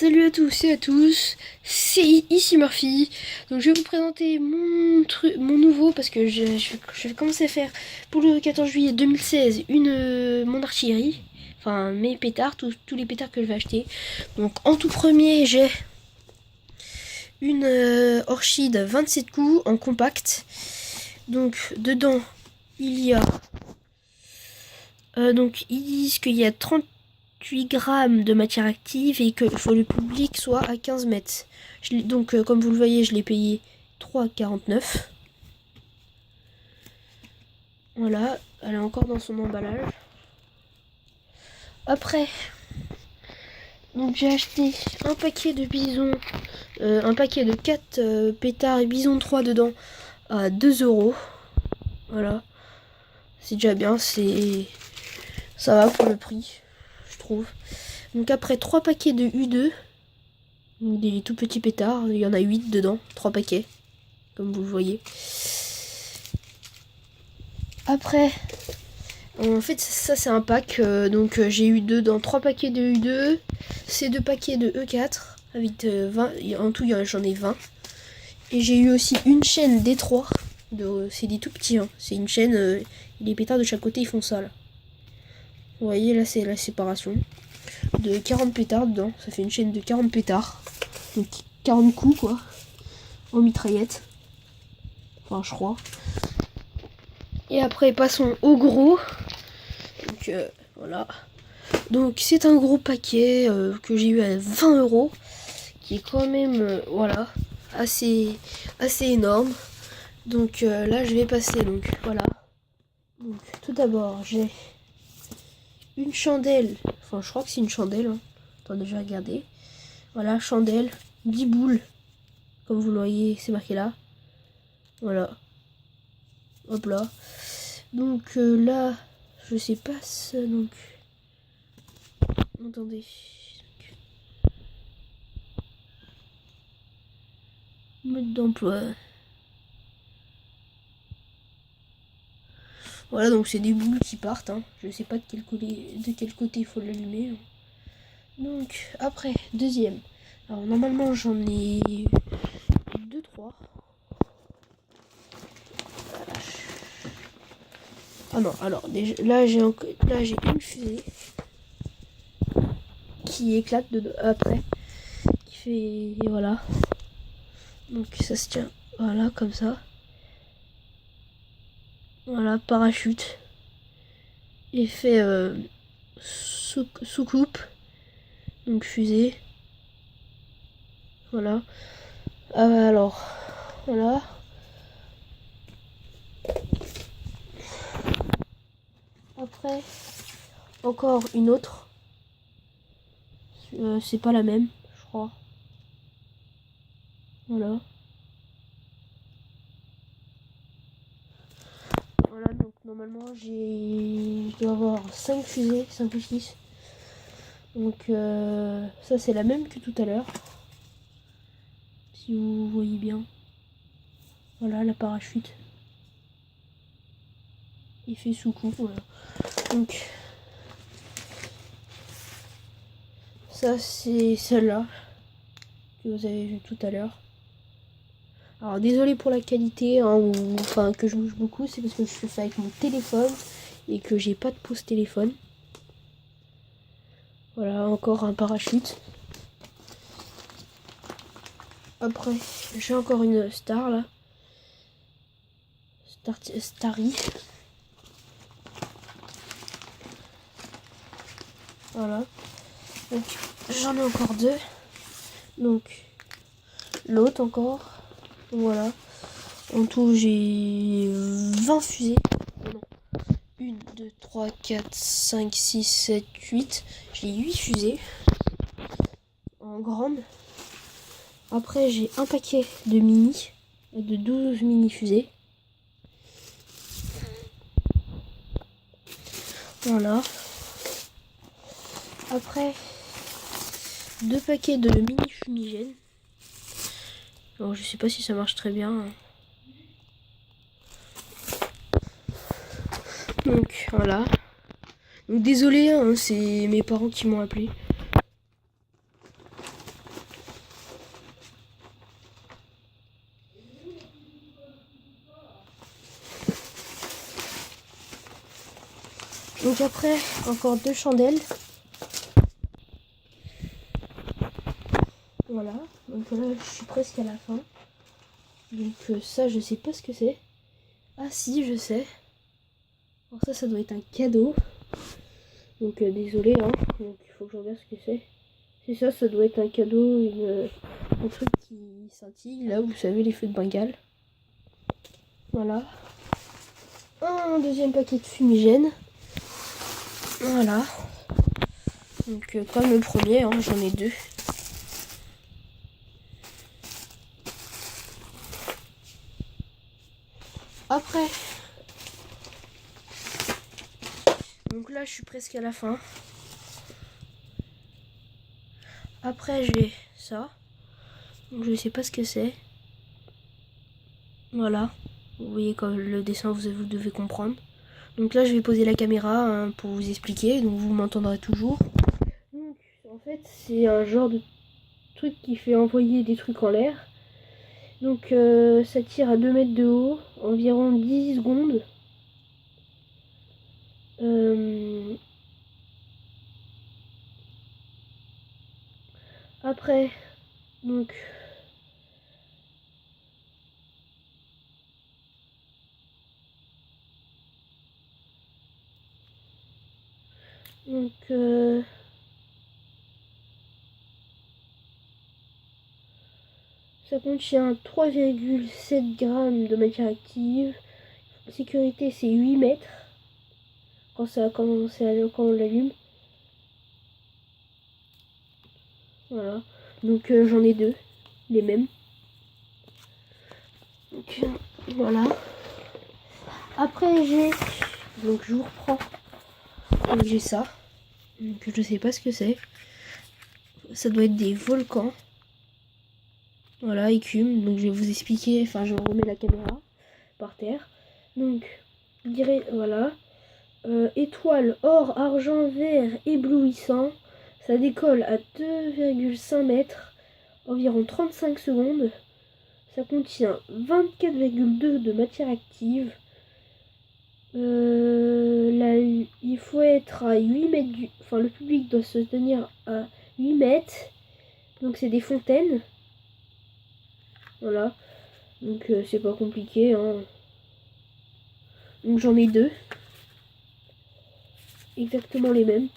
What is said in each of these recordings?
Salut à tous et à tous, c'est ici Murphy. Donc je vais vous présenter mon truc, mon nouveau, parce que je vais commencer à faire pour le 14 juillet 2016 mon artillerie. Enfin mes pétards, tous les pétards que je vais acheter. Donc en tout premier j'ai une Orchid 27 coups en compact. Donc dedans il y a donc ils disent qu'il y a 38 grammes de matière active et que faut le public soit à 15 mètres. Donc comme vous le voyez, je l'ai payé 3,49. Voilà, elle est encore dans son emballage. Après, donc j'ai acheté un paquet de bisons, un paquet de 4 pétards et bison 3 dedans à 2 €. Voilà, c'est déjà bien, ça va pour le prix, je trouve. Donc après 3 paquets de U2, des tout petits pétards, il y en a 8 dedans, 3 paquets, comme vous le voyez. Après, en fait ça c'est un pack, donc j'ai eu 3 paquets de U2, ces 2 paquets de E4, avec 20, en tout j'en ai 20. Et j'ai eu aussi une chaîne D3, c'est des tout petits, hein. C'est une chaîne, les pétards de chaque côté ils font ça là. Vous voyez là c'est la séparation, de 40 pétards dedans, ça fait une chaîne de 40 pétards, donc 40 coups quoi, en mitraillette, enfin je crois. Et après passons au gros, donc voilà. Donc c'est un gros paquet que j'ai eu à 20 €, qui est quand même voilà, assez énorme. Donc là je vais passer, donc voilà. Donc tout d'abord j'ai une chandelle, enfin je crois que c'est une chandelle, hein. Attendez, je vais regarder. Voilà, chandelle, 10 boules, comme vous le voyez, c'est marqué là. Voilà. Hop là. Donc là, je sais pas ça, donc... Attendez. Mode d'emploi. Voilà, donc c'est des boules qui partent, hein. Je sais pas de quel côté il faut l'allumer, hein. Donc après, deuxième. Alors normalement j'en ai 2-3. Ah non, alors déjà, là j'ai une fusée qui éclate après, qui fait, voilà. Donc ça se tient, voilà, comme ça. Voilà, parachute. Effet soucoupe. Donc fusée. Voilà. Alors, voilà. Après, encore une autre. C'est pas la même, je crois. Voilà. Voilà, donc normalement je dois avoir 5 fusées, 5 ou 6. Donc ça c'est la même que tout à l'heure. Si vous voyez bien. Voilà la parachute. Il fait sous-coup, voilà. Donc ça c'est celle-là que vous avez vu tout à l'heure. Alors désolé pour la qualité, hein, enfin que je bouge beaucoup, c'est parce que je fais ça avec mon téléphone et que j'ai pas de pause téléphone. Voilà, encore un parachute. Après, j'ai encore une star là. Starry. Voilà. Donc j'en ai encore 2. Donc l'autre encore. Voilà. En tout j'ai 20 fusées. Non. 1, 2, 3, 4, 5, 6, 7, 8. J'ai 8 fusées. En grande. Après j'ai un paquet de mini. De 12 mini fusées. Voilà. Après 2 paquets de mini fumigène. Alors je sais pas si ça marche très bien. Donc voilà. Donc désolé, hein, c'est mes parents qui m'ont appelé. Donc après, encore 2 chandelles. Voilà, donc là je suis presque à la fin. Donc ça je sais pas ce que c'est. Ah si, je sais. Alors ça doit être un cadeau. Donc désolé hein, donc il faut que je regarde ce que c'est. C'est ça, ça doit être un cadeau, un truc qui scintille. Là vous savez, les feux de Bengale. Voilà. Un deuxième paquet de fumigène. Voilà. Donc comme le premier, hein, j'en ai 2. Après, donc là je suis presque à la fin. Après j'ai ça. Donc je sais pas ce que c'est. Voilà. Vous voyez comme le dessin, vous devez comprendre. Donc là je vais poser la caméra hein, pour vous expliquer. Donc vous m'entendrez toujours. Donc en fait c'est un genre de truc qui fait envoyer des trucs en l'air. Donc ça tire à 2 mètres de haut, environ 10 secondes. Après, donc ça contient 3,7 grammes de matière active. La sécurité c'est 8 mètres quand on l'allume. Voilà. Donc j'en ai 2, les mêmes. Donc voilà. Après j'ai, donc je vous reprends. Donc j'ai ça. Donc je sais pas ce que c'est. Ça doit être des volcans. Voilà, écume. Donc je vais vous expliquer. Enfin, je remets la caméra par terre. Donc, je dirais, voilà. Étoile or, argent, vert, éblouissant. Ça décolle à 2,5 mètres, environ 35 secondes. Ça contient 24,2 de matière active. Là, il faut être à 8 mètres du... Enfin, le public doit se tenir à 8 mètres. Donc, c'est des fontaines. Voilà. Donc, c'est pas compliqué, hein. Donc, j'en ai 2. Exactement les mêmes.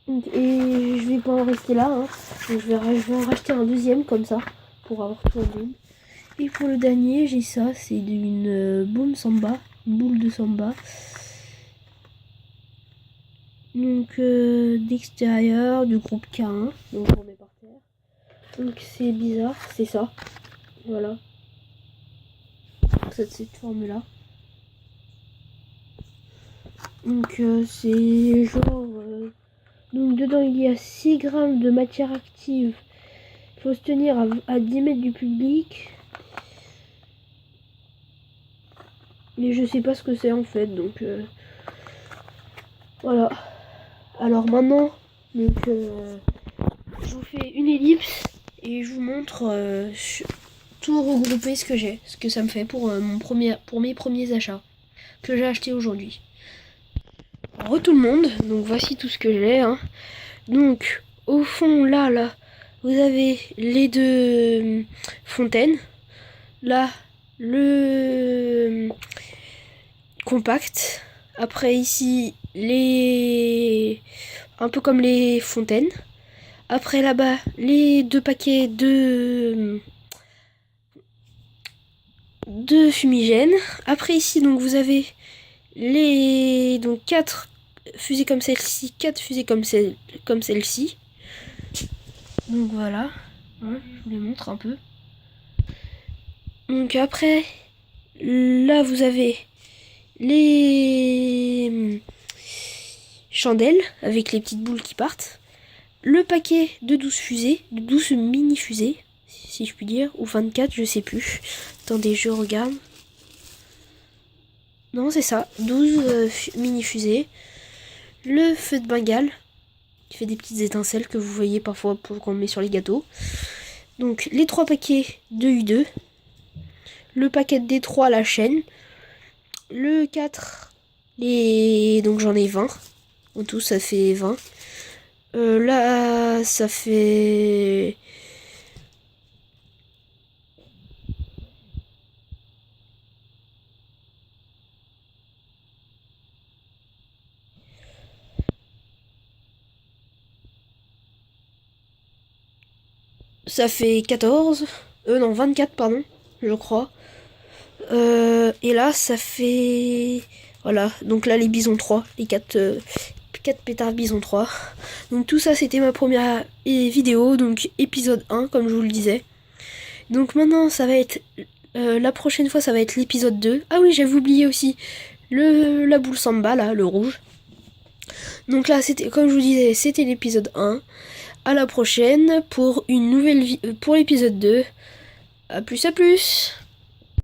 Donc, et je vais pas en rester là, hein. Donc, je vais en racheter un deuxième, comme ça, pour avoir tout en une. Et pour le dernier, j'ai ça. C'est une boule samba. Une boule de samba. Donc d'extérieur du groupe K1, donc on met par terre. Donc c'est bizarre, c'est ça. Voilà. C'est de cette forme là. Donc c'est genre donc dedans il y a 6 grammes de matière active. Il faut se tenir à 10 mètres du public. Mais je sais pas ce que c'est en fait, donc voilà. Alors maintenant, donc je vous fais une ellipse et je vous montre tout regrouper ce que j'ai, ce que ça me fait pour mes premiers achats que j'ai acheté aujourd'hui. Re tout le monde, donc voici tout ce que j'ai. Hein. Donc au fond là, vous avez les 2 fontaines. Là, le compact. Après ici un peu comme les fontaines. Après là-bas les 2 paquets de fumigène. Après ici donc vous avez donc 4 fusées comme celle-ci, 4 fusées comme celle-ci. Donc voilà, hein, je vous les montre un peu. Donc après là vous avez les chandelles avec les petites boules qui partent. Le paquet de 12 fusées, de 12 mini fusées, si je puis dire, ou 24, je sais plus. Attendez, je regarde. Non, c'est ça, 12 mini fusées. Le feu de Bengale, qui fait des petites étincelles que vous voyez parfois qu'on met sur les gâteaux. Donc, les 3 paquets de U2. Le paquet de D3 à la chaîne. Le 4 Donc j'en ai 20. En tout, ça fait 20. Là, ça fait... Ça fait 14. Non, 24, pardon, je crois. Et là, ça fait... Voilà, donc là, les bisons 3, les 4 pétards bison 3. Donc tout ça, c'était ma première vidéo, donc épisode 1, comme je vous le disais. Donc maintenant, ça va être... la prochaine fois, ça va être l'épisode 2. Ah oui, j'avais oublié aussi la boule samba, là, le rouge. Donc là, c'était, comme je vous disais, c'était l'épisode 1. À la prochaine pour une nouvelle pour l'épisode 2. À plus.